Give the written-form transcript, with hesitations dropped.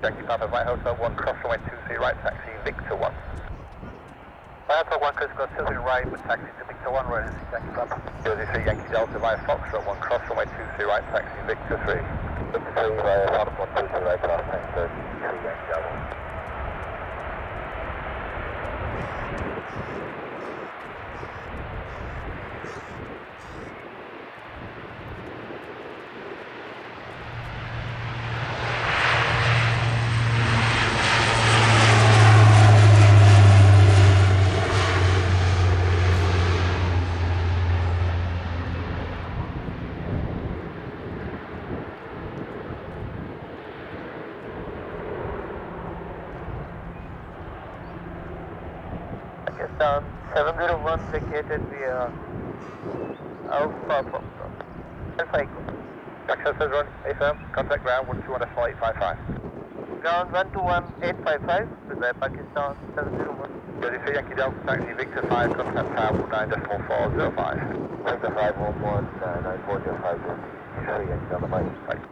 Yankee Papa by Hotel 1, cross runway 23 right, taxi Victor 1. By Hotel 1, critical 23 right, with taxi to Victor 1, right, Yankee Papa. 03 Yankee Delta by Foxtrot 1, cross runway 23 right, taxi Victor 3. Victor 3 by Hotel 1, 23 right, cross taxi 3 Yankee Delta. Pakistan 701 vacated via Alpha Foxtrot. Alpha Echo. Access is run, AFM, contact ground 121.855. Ground 121.855, prepare Pakistan 701. 33 Yankee Delta, taxi Victor 5, contact tower 9.405. Victor 511, 9405, 33 Yankee Delta, bye.